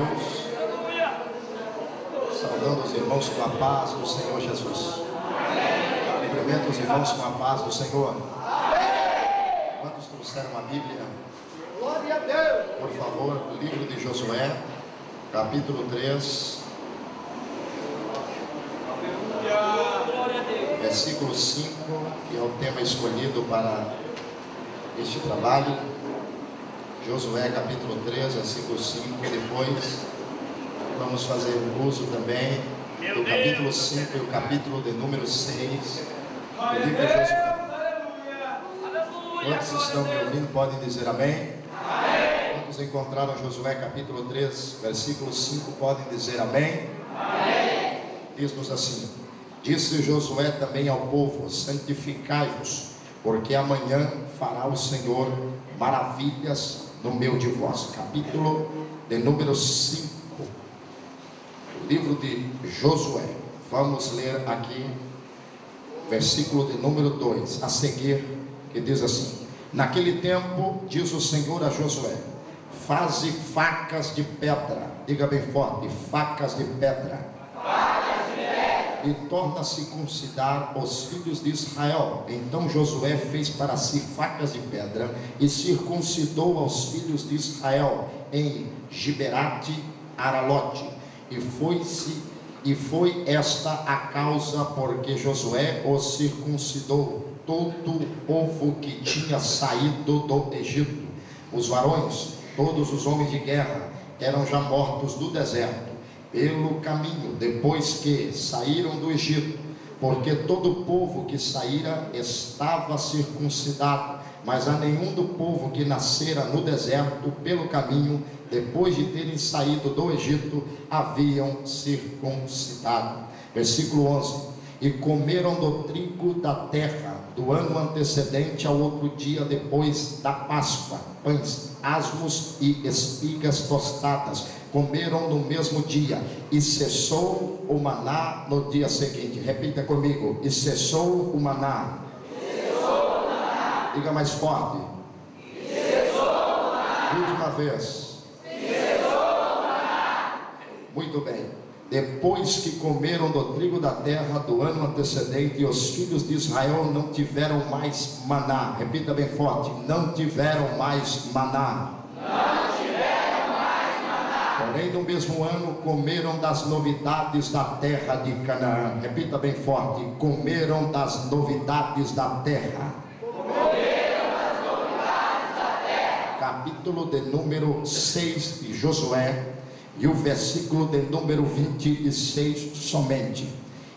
Deus. Saudando os irmãos com a paz do Senhor Jesus. Cumprimento os irmãos com a paz do Senhor. Quantos trouxeram a Bíblia? Glória a Deus. Por favor, livro de Josué, capítulo 3, versículo 5, que é o tema escolhido para este trabalho. Josué capítulo 3, versículo 5. Depois vamos fazer uso também do capítulo 5 e o capítulo de número 6 do livro de Josué. Quantos estão me ouvindo podem dizer amém? Amém. Quantos encontraram Josué capítulo 3, versículo 5 podem dizer amém? Amém. Diz-nos assim: disse Josué também ao povo: santificai-vos, porque amanhã fará o Senhor maravilhas no meio de vós. Capítulo de número 5, o livro de Josué. Vamos ler aqui versículo de número 2 a seguir, que diz assim: naquele tempo, diz o Senhor a Josué: faze facas de pedra. Diga bem forte: facas de pedra. E torna a circuncidar os filhos de Israel. Então Josué fez para si facas de pedra e circuncidou aos filhos de Israel em Giberate Aralote. E foi esta a causa porque Josué os circuncidou todo o povo que tinha saído do Egito. Os varões, todos os homens de guerra, eram já mortos do deserto pelo caminho, depois que saíram do Egito, porque todo o povo que saíra estava circuncidado, mas a nenhum do povo que nascera no deserto pelo caminho, depois de terem saído do Egito, haviam circuncidado. Versículo 11: e comeram do trigo da terra do ano antecedente ao outro dia depois da Páscoa, pães asmos e espigas tostadas, comeram no mesmo dia, e cessou o maná no dia seguinte. Repita comigo: e cessou o maná. Diga mais forte: e cessou o maná. Última vez: e cessou o maná. Muito bem. Depois que comeram do trigo da terra do ano antecedente, os filhos de Israel não tiveram mais maná. Repita bem forte: não tiveram mais maná. Não tiveram mais maná. Porém, no mesmo ano, comeram das novidades da terra de Canaã. Repita bem forte: comeram das novidades da terra. Comeram das novidades da terra. Capítulo de número 6 de Josué, e o versículo de número 26 somente.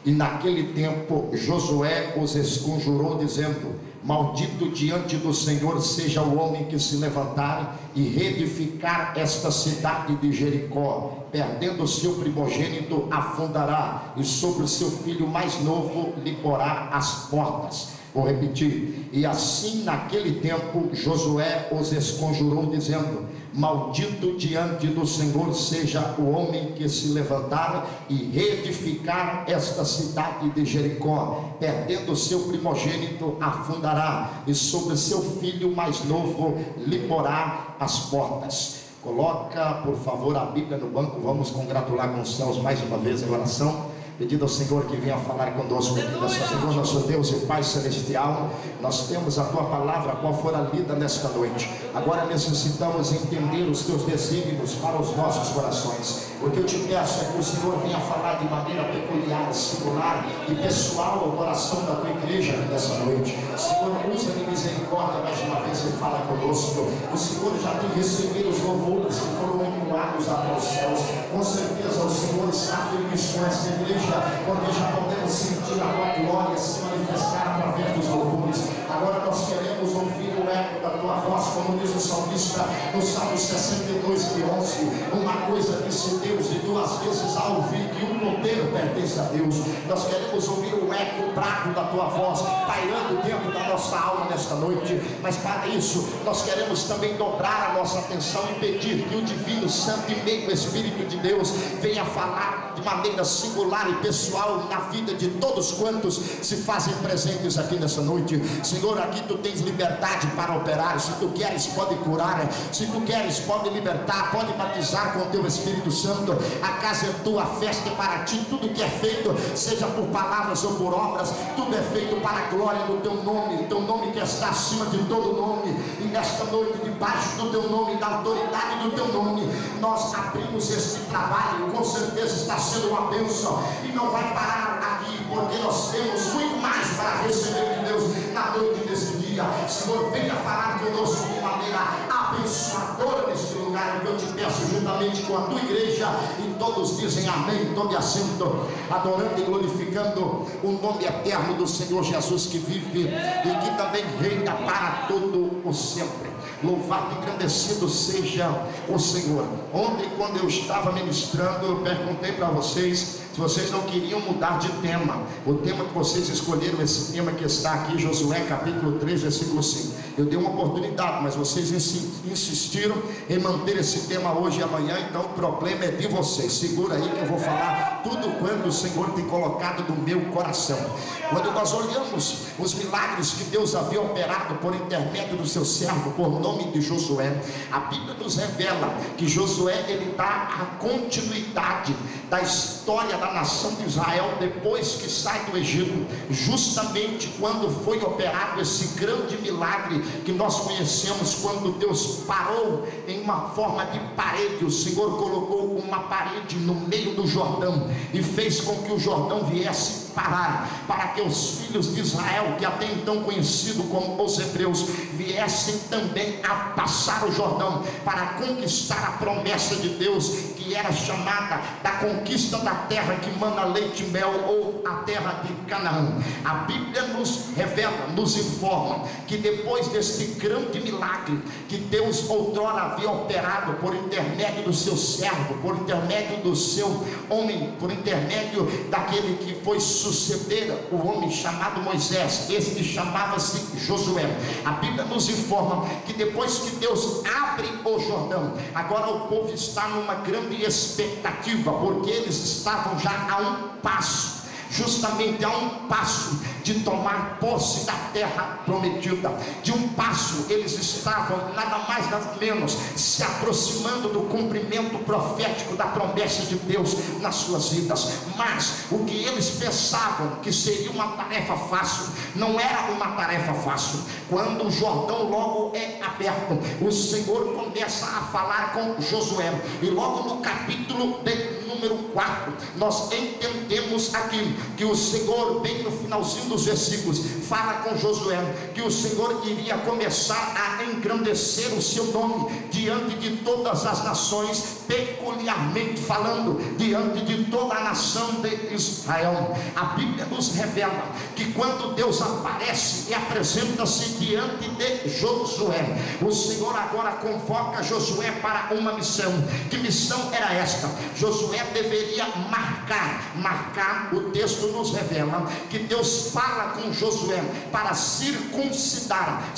E naquele tempo Josué os esconjurou, dizendo: maldito diante do Senhor seja o homem que se levantar e reedificar esta cidade de Jericó. Perdendo o seu primogênito, afundará, e sobre o seu filho mais novo lhe porá as portas. Vou repetir: e assim naquele tempo Josué os esconjurou, dizendo: maldito diante do Senhor seja o homem que se levantar e reedificar esta cidade de Jericó. Perdendo o seu primogênito, afundará, e sobre seu filho mais novo lhe porá as portas. Coloca por favor a Bíblia no banco. Vamos congratular com os céus mais uma vez em oração, pedindo ao Senhor que venha falar conosco aqui nessa. Senhor, nosso Deus e Pai Celestial, nós temos a Tua palavra, qual fora lida nesta noite. Agora necessitamos entender os Teus desígnios para os nossos corações. O que eu te peço é que o Senhor venha falar de maneira peculiar, singular e pessoal ao coração da Tua igreja nessa noite. Senhor, usa de misericórdia mais uma vez e fala conosco. O Senhor já tem recebido os louvores que foram entoados aos céus. Com certeza o Senhor está feliz com essa igreja, porque já podemos sentir a Tua glória se manifestar através dos louvores. Agora nós queremos ouvir o eco da Tua voz, como diz o salmista no Salmo 62:11. Uma coisa disse Deus, e duas vezes ao ouvir que o poder pertence a Deus. Nós queremos ouvir o eco eco bravo da tua voz pairando dentro da nossa alma nesta noite. Mas para isso nós queremos também dobrar a nossa atenção e pedir que o Divino Santo e meio Espírito de Deus venha falar de maneira singular e pessoal na vida de todos quantos se fazem presentes aqui nessa noite. Senhor, aqui tu tens liberdade para operar. Se tu queres, pode curar. Se tu queres, pode libertar, pode batizar com o teu Espírito Santo. A casa é tua, a festa é para ti. Tudo que é feito, seja por palavras ou por obras, tudo é feito para a glória do teu nome, teu nome que está acima de todo nome. E nesta noite, debaixo do teu nome, da autoridade do teu nome, nós abrimos este trabalho. Com certeza está sendo uma bênção e não vai parar aqui, porque nós temos muito mais para receber de Deus na noite desse dia. Senhor, venha falar conosco de maneira abençoadora neste lugar, que eu te peço, juntamente com a tua igreja, e todos dizem amém, todo assento, adorando e glorificando o nome eterno do Senhor Jesus, que vive e que também reina para todo o sempre. Louvado e engrandecido seja o Senhor. Ontem, quando eu estava ministrando, eu perguntei para vocês se vocês não queriam mudar de tema. O tema que vocês escolheram, esse tema que está aqui, Josué capítulo 3, versículo 5. Eu dei uma oportunidade, mas vocês insistiram em manter esse tema hoje e amanhã. Então o problema é de vocês. Segura aí que eu vou falar tudo quanto o Senhor tem colocado no meu coração. Quando nós olhamos os milagres que Deus havia operado por intermédio do seu servo, por nome de Josué, a Bíblia nos revela que Josué, ele dá a continuidade da história da nação de Israel depois que sai do Egito, justamente quando foi operado esse grande milagre que nós conhecemos, quando Deus parou em uma forma de parede. O Senhor colocou uma parede no meio do Jordão e fez com que o Jordão viesse parar, para que os filhos de Israel, que até então conhecido como os hebreus, viessem também a passar o Jordão para conquistar a promessa de Deus, que era chamada da conquista da terra que mana leite e mel, ou a terra de Canaã. A Bíblia nos revela, nos informa que depois deste grande milagre que Deus outrora havia operado por intermédio do seu servo, por intermédio do seu homem, por intermédio daquele que foi suceder o homem chamado Moisés, este chamava-se Josué. A Bíblia nos informa que depois que Deus abre o Jordão, agora o povo está numa grande expectativa, porque eles estavam já a um passo, justamente a um passo de tomar posse da terra prometida. De um passo eles estavam nada mais nada menos se aproximando do cumprimento profético da promessa de Deus nas suas vidas. Mas o que eles pensavam que seria uma tarefa fácil, não era uma tarefa fácil. Quando o Jordão logo é aberto, o Senhor começa a falar com Josué, e logo no capítulo número 4, nós entendemos aqui que o Senhor, bem no finalzinho dos versículos, fala com Josué que o Senhor iria começar a engrandecer o seu nome diante de todas as nações, peculiarmente falando diante de toda a nação de Israel. A Bíblia nos revela que quando Deus aparece e apresenta-se diante de Josué, o Senhor agora convoca Josué para uma missão. Que missão era esta? Josué deveria marcar. O texto nos revela que Deus fala com Josué para circuncidar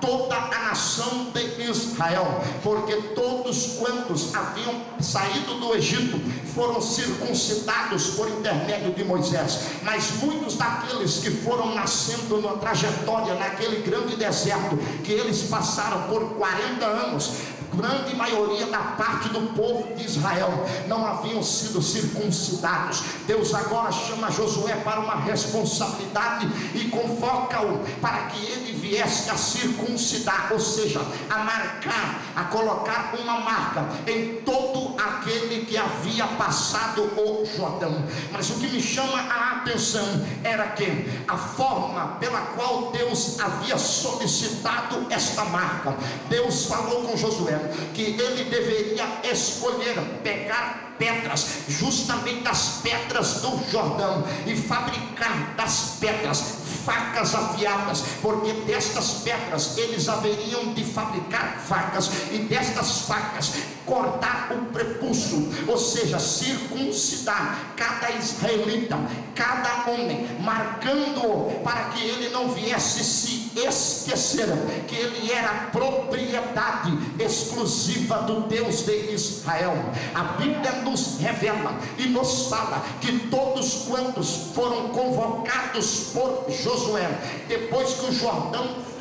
toda a nação de Israel, porque todos quantos haviam saído do Egito foram circuncidados por intermédio de Moisés, mas muitos daqueles que foram nascendo na trajetória, naquele grande deserto que eles passaram por 40 anos, grande maioria da parte do povo de Israel não haviam sido circuncidados. Deus agora chama Josué para uma responsabilidade e convoca-o para que ele viesse a circuncidar, ou seja, a marcar, a colocar uma marca em todo aquele que havia passado o Jordão. Mas o que me chama a atenção era que a forma pela qual Deus havia solicitado esta marca, Deus falou com Josué que ele deveria escolher, pegar pedras, justamente as pedras do Jordão, e fabricar das pedras facas afiadas, porque destas pedras eles haveriam de fabricar facas, e destas facas cortar o prepúcio, ou seja, circuncidar cada israelita, cada homem, marcando-o para que ele não viesse se esquecer que ele era propriedade exclusiva do Deus de Israel. A Bíblia nos revela e nos fala que todos quantos foram convocados por Josué, depois que o Jordão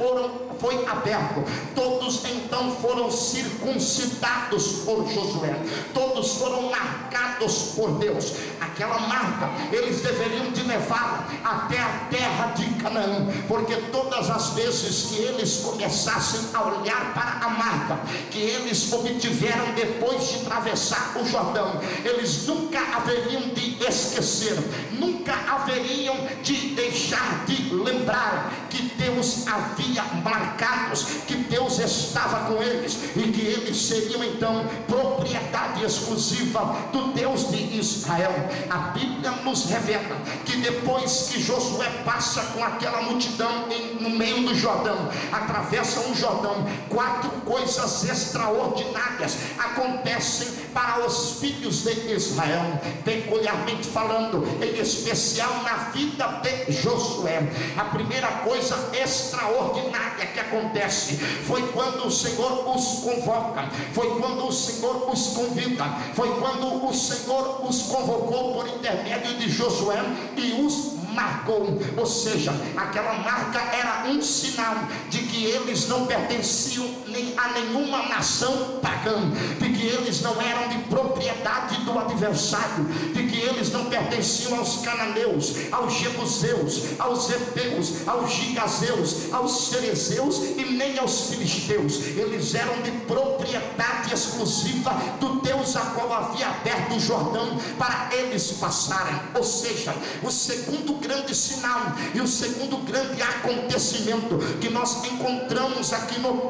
foi aberto, todos então foram circuncidados por Josué, todos foram marcados por Deus. Aquela marca eles deveriam de levá-la até a terra de Canaã, porque todas as vezes que eles começassem a olhar para a marca que eles obtiveram depois de atravessar o Jordão, eles nunca haveriam de esquecer, nunca haveriam de deixar de lembrar que Deus havia marcados, que Deus estava com eles e que eles seriam então propriedade exclusiva do Deus de Israel. A Bíblia nos revela que depois que Josué passa com aquela multidão no meio do Jordão, atravessa o Jordão, 4 coisas extraordinárias acontecem para os filhos de Israel, peculiarmente falando, em especial na vida de Josué. A primeira coisa extraordinária que acontece foi quando o Senhor os convoca, foi quando o Senhor os convida, foi quando o Senhor os convocou por intermédio de Josué e os marcou, ou seja, aquela marca era um sinal de que eles não pertenciam a nenhuma nação pagã, de que eles não eram de propriedade do adversário, de que eles não pertenciam aos cananeus, aos jebuseus, aos heteus, aos gigazeus, aos cerezeus e nem aos filisteus. Eles eram de propriedade exclusiva do Deus a qual havia aberto o Jordão para eles passarem. Ou seja, o segundo grande sinal e o segundo grande acontecimento que nós encontramos aqui no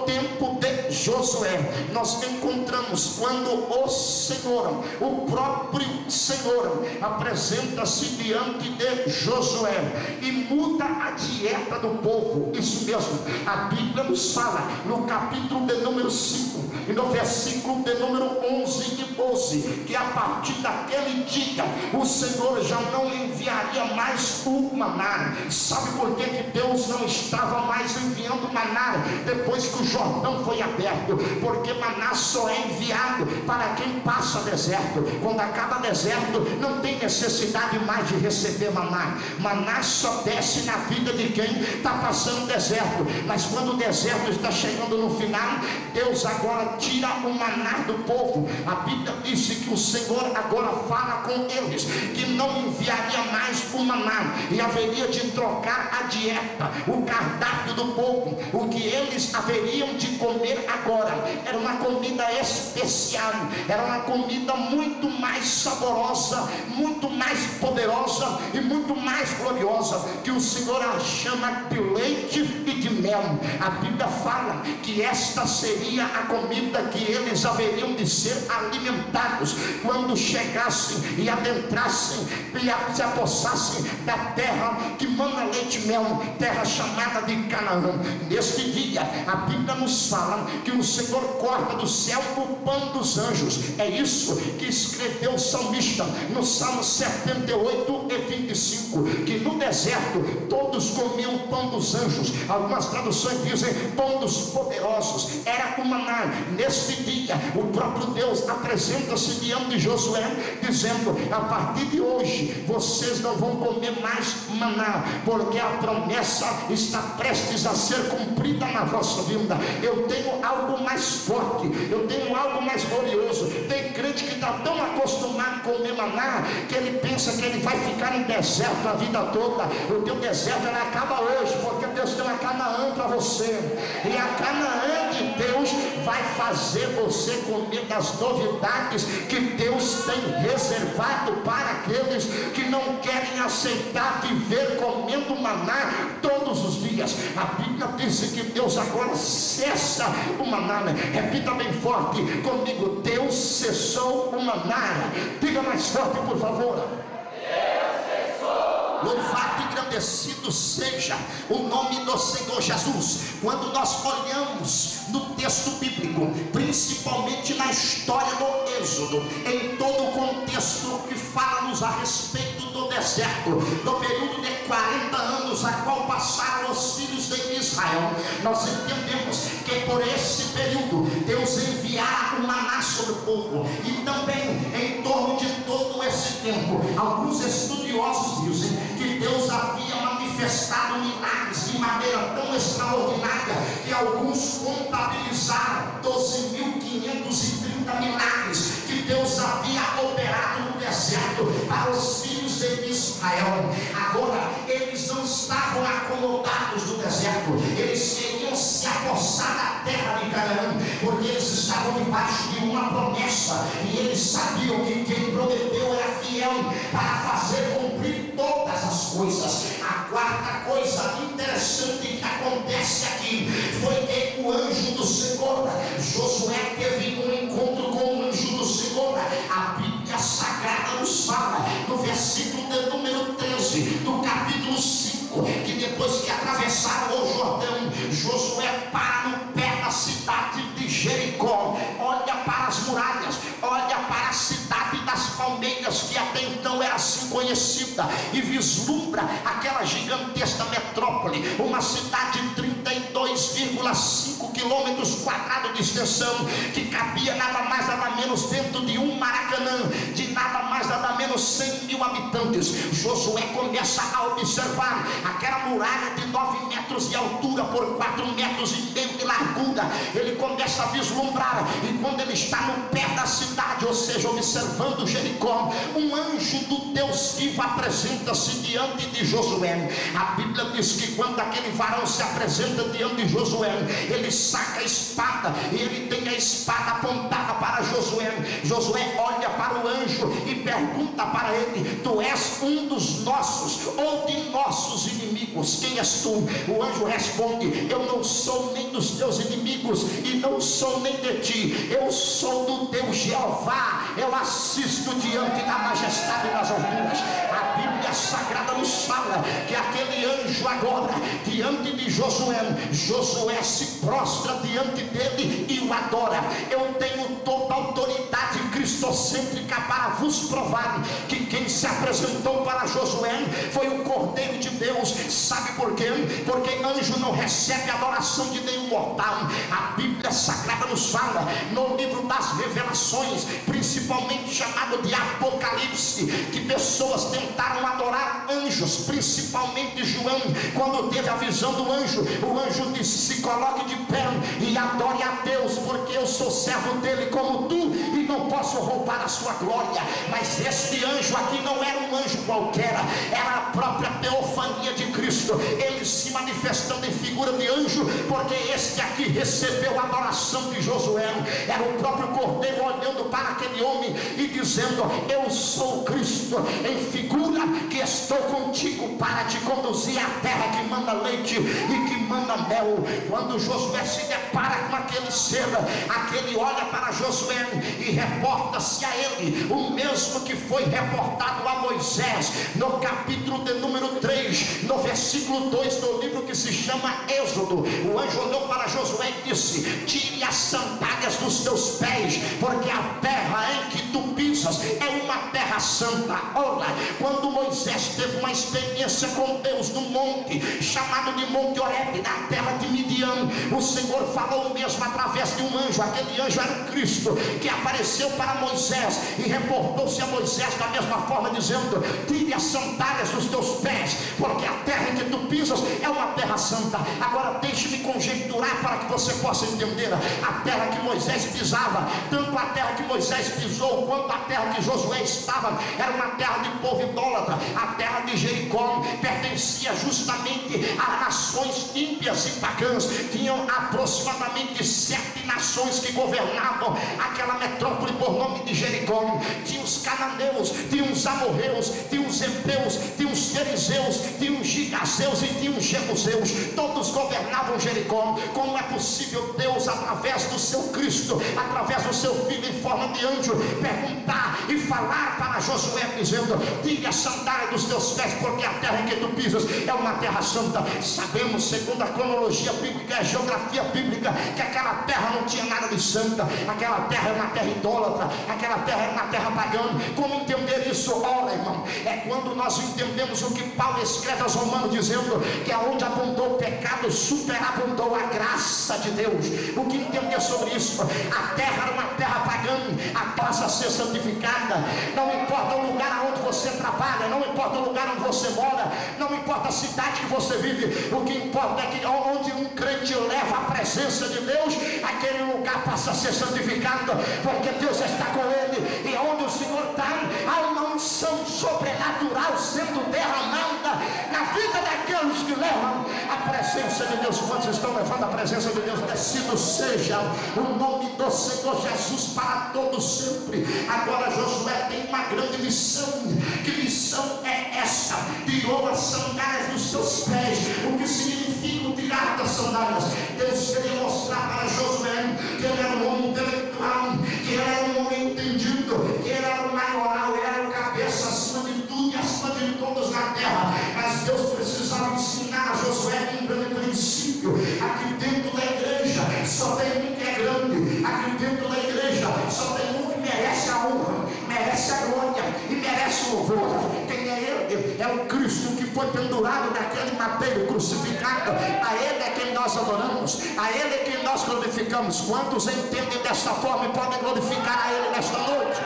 tempo de Josué, nós encontramos quando o Senhor, o próprio Senhor, apresenta-se diante de Josué e muda a dieta do povo. Isso mesmo, a Bíblia nos fala no capítulo de número 5 e no versículo de número 11 e 12, que a partir daquele dia o Senhor já não enviaria mais o maná. Sabe por que Deus não estava mais enviando maná depois que o Jordão foi aberto? Porque maná só é enviado para quem passa deserto. Quando acaba deserto, não tem necessidade mais de receber maná. Maná só desce na vida de quem está passando deserto. Mas quando o deserto está chegando no final, Deus agora tira o maná do povo. A Bíblia disse que o Senhor agora fala com eles que não enviaria mais o maná e haveria de trocar a dieta, o cardápio do povo. O que eles haveriam de comer agora era uma comida especial, era uma comida muito mais saborosa, muito mais poderosa e muito mais gloriosa, que o Senhor a chama de leite e de mel. A Bíblia fala que esta seria a comida que eles haveriam de ser alimentados quando chegassem e adentrassem e se apossassem da terra que mana leite e mel, terra chamada de Canaã. Neste dia a Bíblia nos fala que o Senhor corta do céu o pão dos anjos. É isso que escreveu o salmista no Salmo 78 e 25, que no deserto todos comiam o pão dos anjos. Algumas traduções dizem pão dos poderosos, era o maná. Neste dia o próprio Deus apresenta-se diante de Josué dizendo: a partir de hoje vocês não vão comer mais maná, porque a promessa está prestes a ser cumprida na vossa vida. Eu tenho algo mais forte, eu tenho algo mais glorioso. Tem crente que está tão acostumado a comer maná que ele pensa que ele vai ficar em deserto a vida toda. O teu deserto ele acaba hoje, porque Deus tem uma Canaã para você, e a Canaã de Deus vai fazer você comer das novidades que Deus tem reservado para aqueles que não querem aceitar viver comendo maná todos os dias. A Bíblia diz que Deus agora cessa o maná. Repita bem forte comigo: Deus cessou o maná. Diga mais forte, por favor. Deus cessou o Louvado e engrandecido seja o nome do Senhor Jesus. Quando nós olhamos no texto bíblico, principalmente na história do Êxodo, em todo o contexto que fala-nos a respeito do deserto, do período de 40 anos a qual passaram os filhos de Israel, nós entendemos que por esse período Deus enviará o maná sobre o povo. E também em torno de todo esse tempo, alguns estudiosos dizem que Deus havia manifestado milagres de maneira tão extraordinária que alguns contabilizaram 12.530 milagres que Deus havia operado no deserto para os filhos de Israel. Agora eles não estavam acomodados no deserto, eles queriam se apossar da terra de Canaã, porque eles estavam debaixo de uma promessa e eles sabiam que quem prometeu era fiel para fazer cumprir todas as coisas. A quarta coisa interessante que acontece aqui foi que o anjo do Senhor, Josué teve um encontro com o anjo do Senhor. A Bíblia Sagrada nos fala no versículo de número 13 do capítulo 5, que depois que atravessaram o Jordão, Josué para no pé da cidade de Jericó, olha para as muralhas, olha para a cidade das palmeiras, que até então era assim conhecida, e vislumbra aquela gigantesca metrópole, uma cidade de 32,5 quilômetros quadrados de extensão, que cabia nada mais nada menos dentro de um Maracanã, de nada mais nada menos 100.000 habitantes. Josué começa a observar aquela muralha de 9 metros de altura por 4,5 metros de largura. Ele começa a vislumbrar, e quando ele está no pé da cidade, ou seja, observando Jericó, um anjo do Deus vivo apresenta-se diante de Josué. A Bíblia diz que quando aquele varão se apresenta diante de Josué, ele saca a espada, e ele tem a espada apontada para Josué. Josué olha para o anjo e pergunta para ele: tu és um dos nossos ou de nossos inimigos? Quem és tu? O anjo responde: eu não sou nem dos teus inimigos e não sou nem de ti, eu sou do teu Jeová, eu assisto diante da majestade das alturas. A Bíblia Sagrada nos fala que aquele anjo agora, diante de Josué se prostra diante dele e o adora. Eu tenho toda a autoridade cristocêntrica para vos provar que quem se apresentou para Josué foi o Cordeiro de Deus. Sabe por quê? Porque anjo não recebe adoração de nenhum mortal. A Bíblia Sagrada nos fala no livro das Revelações, principalmente chamado de Apocalipse, que pessoas tentaram adorar anjos, principalmente João. Quando teve a visão do anjo, o anjo disse: se coloque de pé e adore a Deus, porque eu sou servo dele como tu e não posso roubar a sua glória. Mas este anjo aqui não era um anjo qualquer, era a própria teofania de Cristo, ele se manifestando em figura de anjo, porque este aqui recebeu a adoração de Josué. Era o próprio Cordeiro olhando para aquele homem e dizendo: eu sou Cristo em figura, que estou contigo para te conduzir à terra que manda leite e que manda mel. Quando Josué se depara com aquele ser, aquele olha para Josué e reporta-se a ele o mesmo que foi reportado a Moisés no capítulo de número 3, no versículo 2 do livro que se chama Êxodo. O anjo olhou para Josué e disse: tire as sandálias dos teus pés, porque a terra em que tu pisas é uma terra santa. Olha, quando Moisés teve uma experiência com Deus no monte chamado de Monte Horebe, na terra de Midian, o Senhor falou mesmo através de um anjo. Aquele anjo era o Cristo, que apareceu para Moisés e reportou-se a Moisés da mesma forma, dizendo: tire as sandálias dos teus pés, porque a terra em que tu pisas é uma terra santa. Agora deixe-me conjecturar para que você possa entender. A terra que Moisés pisava, tanto a terra que Moisés pisou quanto a terra que Josué estava, era uma terra de povo idólatra. A terra de Jericó pertencia justamente a nações ímpias e pagãs. cananeus, tinham aproximadamente 7 nações que governavam aquela metrópole por nome de Jericó. Tinha os cananeus, tinha os amorreus, tinha os heveus, tinha os fariseus, tinha os gigazeus e tinha os jebuseus. Todos governavam Jericó. Como é possível Deus, através do seu Cristo, através do seu Filho em forma de anjo, perguntar e falar para Josué, dizendo: tire a sandália dos teus pés, porque a terra em que tu pisas é uma terra santa. Sabemos, segundo a cronologia bíblica, a geografia bíblica, que aquela terra não tinha nada de santa. Aquela terra era uma terra idólatra, aquela terra era uma terra pagã. Como entender isso? Ora, irmão, é quando nós entendemos o que Paulo escreve aos Romanos, dizendo que aonde abundou o pecado, superabundou a graça de Deus. O que entender sobre isso? A terra era uma terra pagã, após a ser santificada. Não importa o lugar aonde você trabalha, não importa o lugar onde você mora, não importa a cidade que você vive, o que importa é que onde um crente leva a presença de Deus, aquele lugar passa a ser santificado, porque Deus está com ele. E onde o Senhor está, há uma unção sobrenatural sendo derramada na vida daqueles que levam a presença de Deus. Quantos estão levando a presença de Deus? Bendito seja o nome do Senhor Jesus para todos sempre. Agora Josué tem uma grande missão. Que missão é essa? Tirou as sandálias dos seus pés. O que significa o tirar das sandálias? Deus queria mostrar para Josué que ele era um homem intelectual, que ele era um homem entendido, que ele era o maioral, ele era o cabeça acima de tudo e acima de todos na terra. Mas Deus precisava ensinar a Josué um grande princípio. Aqui dentro da igreja só tem um que é grande. Aqui dentro da igreja só tem um que merece a honra, merece a glória e merece o louvor. Quem é ele? É o Cristo que foi pendurado naquele madeiro crucificado. A ele é quem nós adoramos, a ele é quem nós glorificamos. Quantos entendem dessa forma e podem glorificar a ele nesta noite?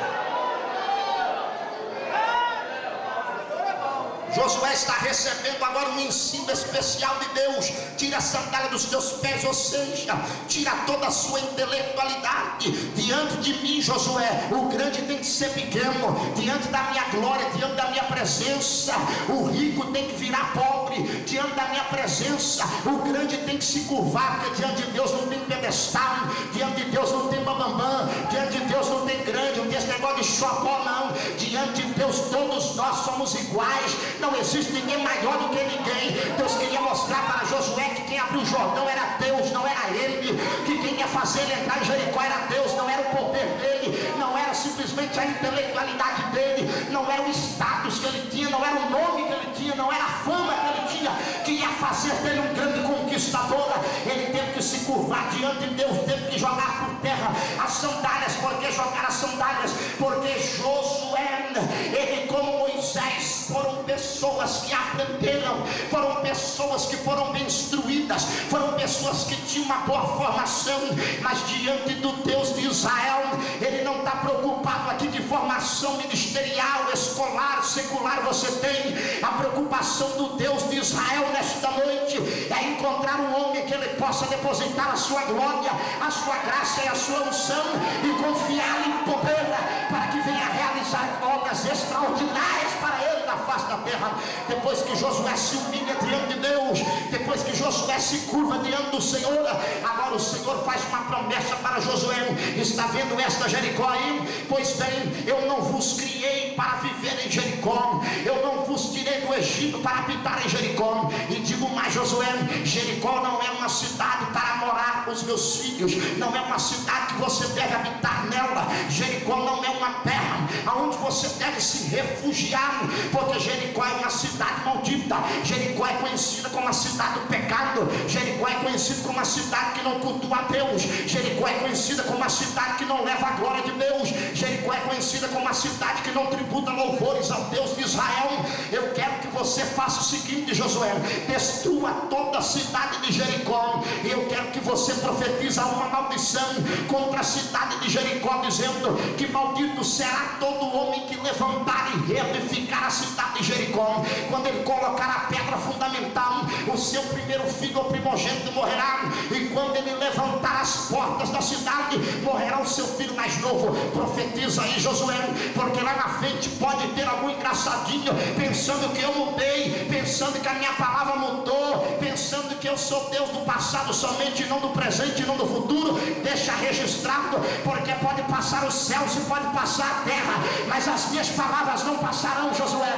Josué está recebendo agora um ensino especial de Deus. Tira a sandália dos teus pés, ou seja, tira toda a sua intelectualidade. Diante de mim, Josué, o grande tem que ser pequeno. Diante da minha glória, diante da minha presença, o rico tem que virar pobre. Diante da minha presença, o grande tem que se curvar, porque diante de Deus não tem pedestal, diante de Deus não tem bambambam, diante de Deus não tem grande, não tem esse negócio de chocó, não. Diante de Deus todos nós somos iguais. Não existe ninguém maior do que ninguém. Deus queria mostrar para Josué que quem abriu o Jordão era Deus, não era ele. Que quem ia fazer ele entrar em Jericó era Deus, não era o poder dele, não era simplesmente a intelectualidade dele, não era o status que ele tinha, não era o nome que ele tinha, não era a fama que ele tinha, que ia fazer dele um grande conquistador. Ele teve que se curvar diante de Deus, teve que jogar por terra as sandálias. Por que jogar as sandálias? Porque Josué, ele como Moisés, foram pessoas que aprenderam, foram pessoas que foram bem instruídas, foram pessoas que tinham uma boa formação. Mas diante do Deus de Israel, ele não está preocupado aqui de formação ministerial, escolar, secular. Você tem a preocupação do Deus de Israel nesta noite, é encontrar um homem que ele possa depositar a sua glória, a sua graça e a sua unção, e confiar em poder para que venha realizar obras extraordinárias para ele na face da terra. Depois que Josué se humilha diante de Deus, depois que Josué se curva diante do Senhor, agora o Senhor faz uma promessa para Josué. Está vendo esta Jericó aí? Pois bem, eu não vos criei para viver em Jericó, eu não vos tirei do Egito para habitar em Jericó. E digo mais, Josué, Jericó não é uma cidade para morar os meus filhos, não é uma cidade que você deve habitar nela. Jericó não é uma terra aonde você deve se refugiar, porque Jericó é uma cidade maldita. Jericó é conhecida como a cidade do pecado. Jericó é conhecida como a cidade que não cultua a Deus. Jericó é conhecida como a cidade que não leva a glória de Deus. Jericó é conhecida como a cidade que não tributa louvores ao Deus de Israel. Eu quero que você faça o seguinte, Josué: destrua toda a cidade de Jericó. E eu quero que você profetize uma maldição contra a cidade de Jericó, dizendo que maldito será todo homem que levantar e reedificar a cidade de Jericó. Quando ele colocar a pedra fundamental, o seu primeiro filho, o primogênito, morrerá. E quando ele levantar as portas da cidade, morrerá o seu filho mais novo. Profetiza aí, Josué, porque lá na frente pode ter algum engraçadinho pensando que eu mudei, pensando que a minha palavra mudou, pensando que eu sou Deus do passado somente, não do presente, não do futuro. Deixa registrado, porque pode passar os céus e pode passar a terra, mas as minhas palavras não passarão, Josué.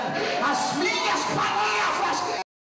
As minhas palavras